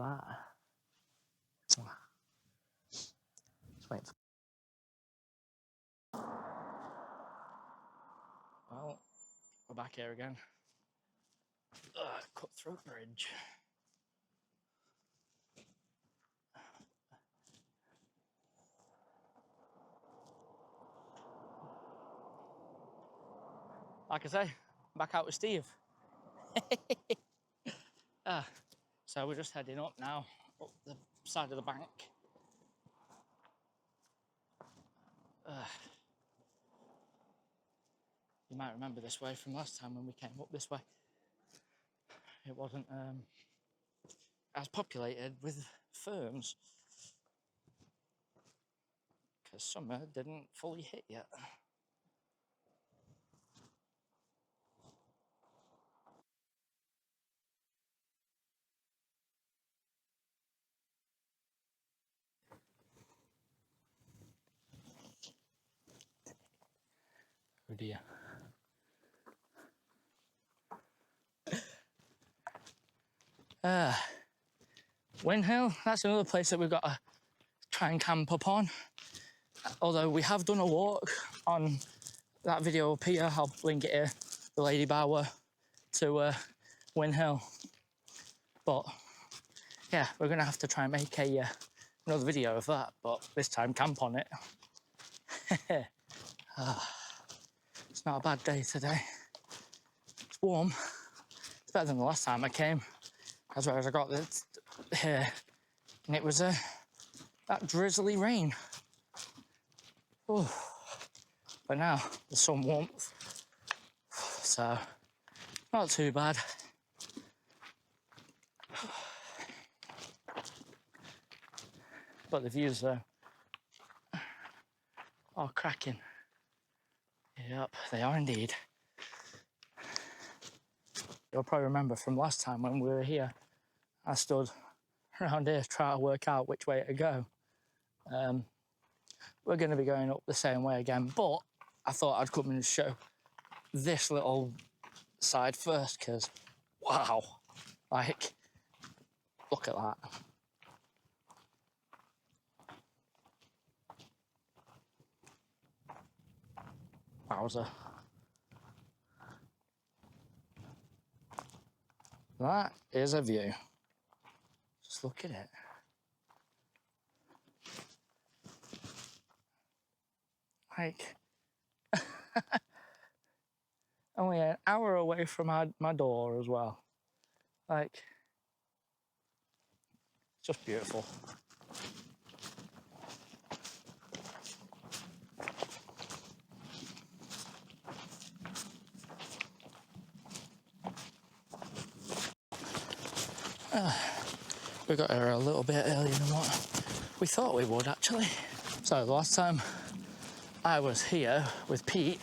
that. Just wait. Well, we're back here again. Cutthroat Bridge. Like I say, back out with Steve. So we're just heading up now, up the side of the bank. You might remember this way from last time when we came up this way. It wasn't as populated with firms because summer didn't fully hit yet. Oh dear. Win Hill, that's another place that we've got to try and camp up on. Although we have done a walk on that video up here, I'll link it here, the Lady Bower to Win Hill. But yeah, we're going to have to try and make another video of that, but this time camp on it. It's not a bad day today. It's warm. It's better than the last time I came. As well as I got here, and it was that drizzly rain. Ooh. But now there's some warmth, so not too bad. But the views though are cracking. Yep, they are indeed. You'll probably remember from last time when we were here, I stood around here trying to work out which way to go. We're going to be going up the same way again, but I thought I'd come and show this little side first, because wow, like, look at that. Wowza. That is a view. Just look at it. Like, only an hour away from my door as well. Like, it's just beautiful. We got here a little bit earlier than what we thought we would, actually. So the last time I was here with Pete,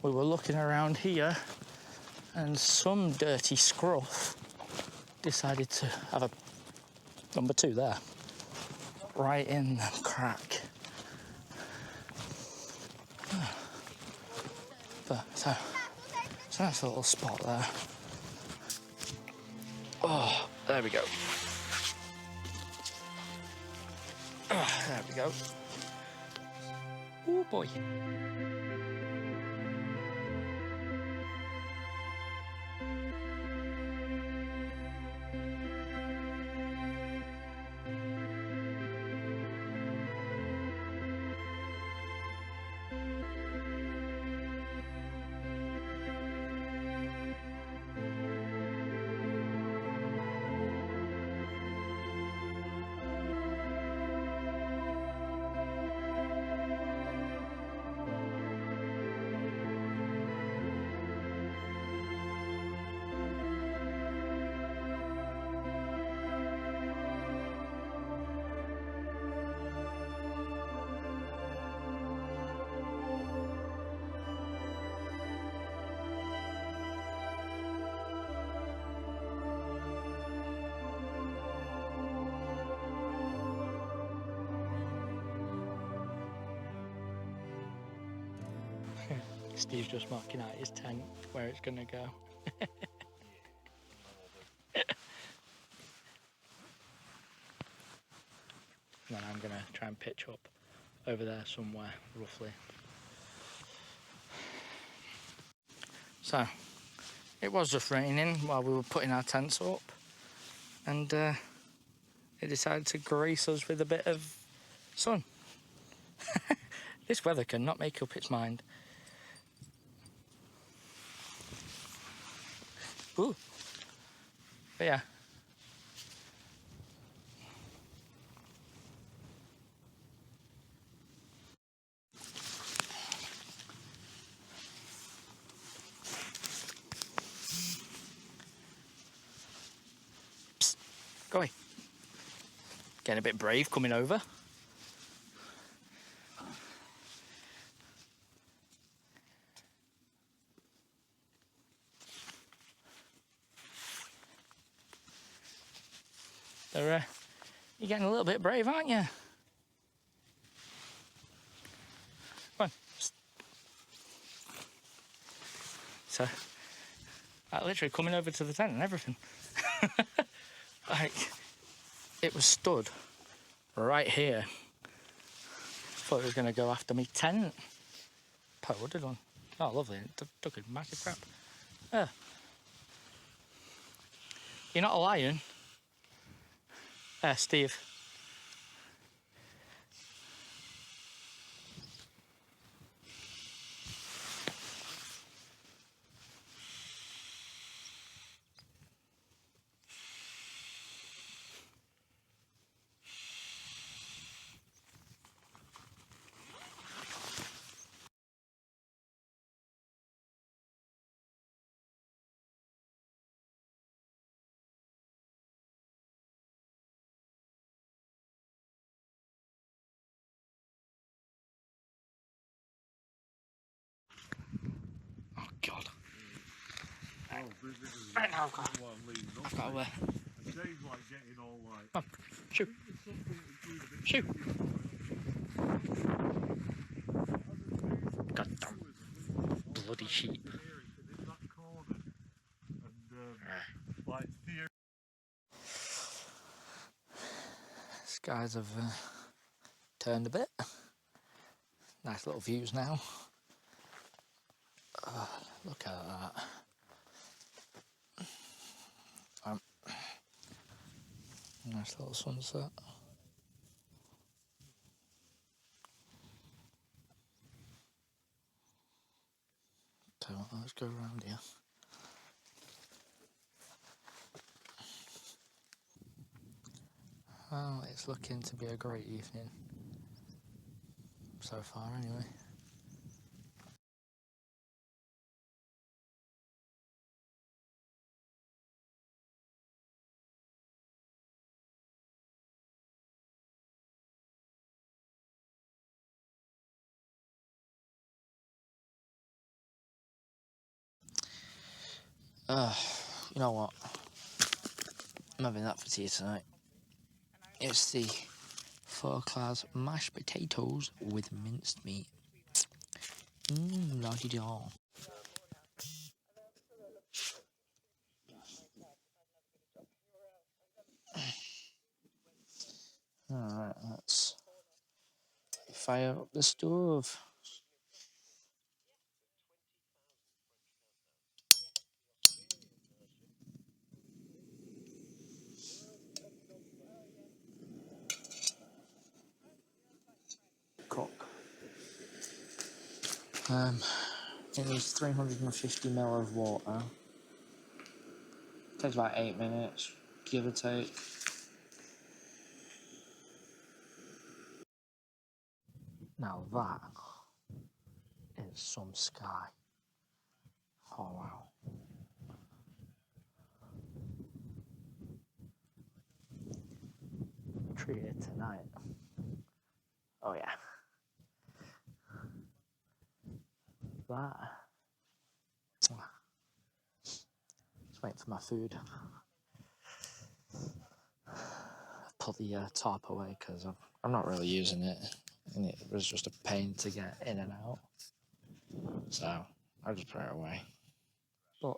we were looking around here and some dirty scruff decided to have a number 2 there, right in the crack. But so it's a nice little spot there. Oh, there we go. Oh, there we go. Oh boy. Steve's just marking out his tent where it's gonna go. try and pitch up over there somewhere, roughly. So, it was just raining while we were putting our tents up, and it decided to grace us with a bit of sun. This weather cannot make up its mind. Ooh. But yeah. Psst. Go away. Getting a bit brave coming over. You're getting a little bit brave, aren't you? Come on. Psst. So, literally coming over to the tent and everything. Like, it was stood right here. Thought it was going to go after me tent. What would have done? Oh, lovely. It took a massive crap. You're not a lion. Steve. Oh, God. Right now, I've got to Dave's like getting all like... Come on, shoot. Shoot. Goddamn bloody sheep. Skies have turned a bit. Nice little views now. Look at that. Nice little sunset. So let's go around here. Well, it's looking to be a great evening. So far, anyway. You know what? I'm having that for tea tonight. It's the 4-class mashed potatoes with minced meat. La-di-da. Alright, let's fire up the stove. Cook. It needs 350 ml of water. Takes about 8 minutes, give or take. Now that is some sky. Oh wow. Treat it tonight. Oh yeah. That. Just waiting for my food. Put the top away because I'm not really using it, and it was just a pain to get in and out. So I'll just put it away. But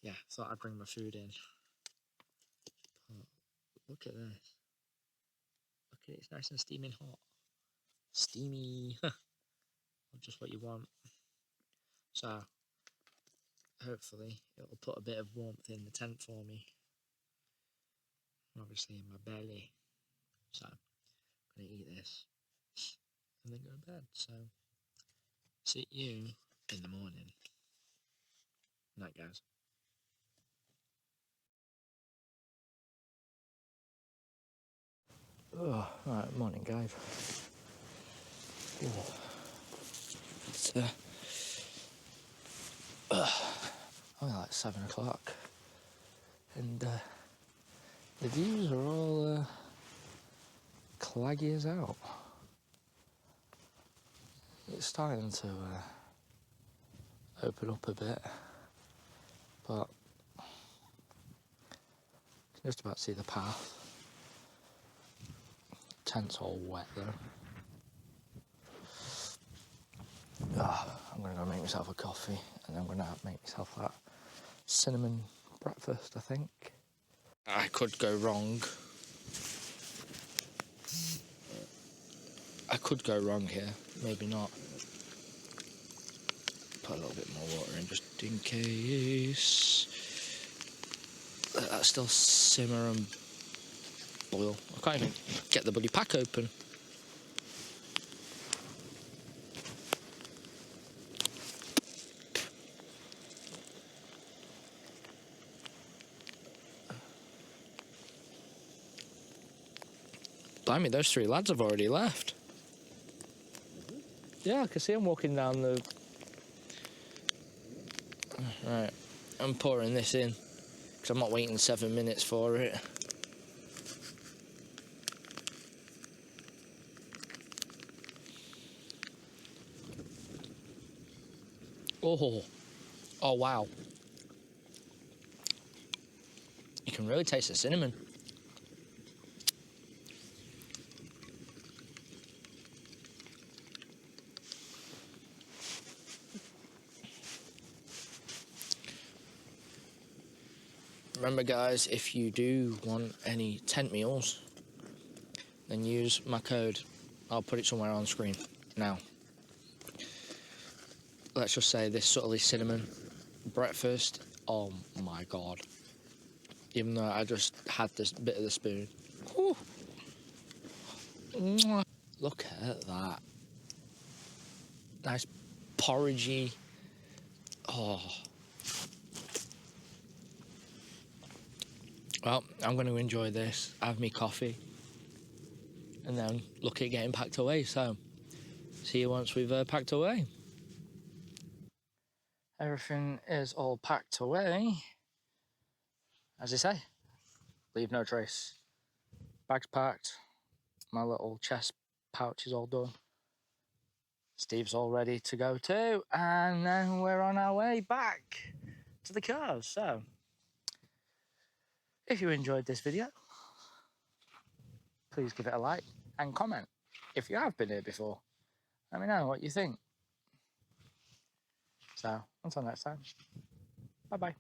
yeah, thought I'd bring my food in. But look at this. Look at it, it's nice and steaming hot. Steamy. Just what you want. So, hopefully, it'll put a bit of warmth in the tent for me. Obviously, in my belly. So, I'm going to eat this and then go to bed. So, see you in the morning. Night, guys. Oh, right, morning, guys. Oh. It's only like 7 o'clock, and the views are all claggy as out. It's starting to open up a bit, but you can just about see the path. Tent's all wet though. I'm gonna go make myself a coffee, and I'm gonna make myself that cinnamon breakfast, I think. I could go wrong. I could go wrong here, maybe not. Put a little bit more water in just in case. Let that still simmer and boil. I can't even get the bloody pack open. Blimey, those 3 lads have already left. Yeah, I can see them walking down the... Right, I'm pouring this in, because I'm not waiting 7 minutes for it. Oh wow. You can really taste the cinnamon. Remember guys, if you do want any tent meals, then use my code. I'll put it somewhere on screen now. Let's just say this subtly cinnamon breakfast, oh my god. Even though I just had this bit of the spoon. Whew. Mwah. Look at that. Nice porridgey. Oh. Well, I'm going to enjoy this, have me coffee, and then look at getting packed away. So, see you once we've packed away. Everything is all packed away. As they say, leave no trace. Bag's packed. My little chest pouch is all done. Steve's all ready to go too. And then we're on our way back to the cars. So, if you enjoyed this video, please give it a like and comment. If you have been here before, let me know what you think. So, until next time, bye-bye.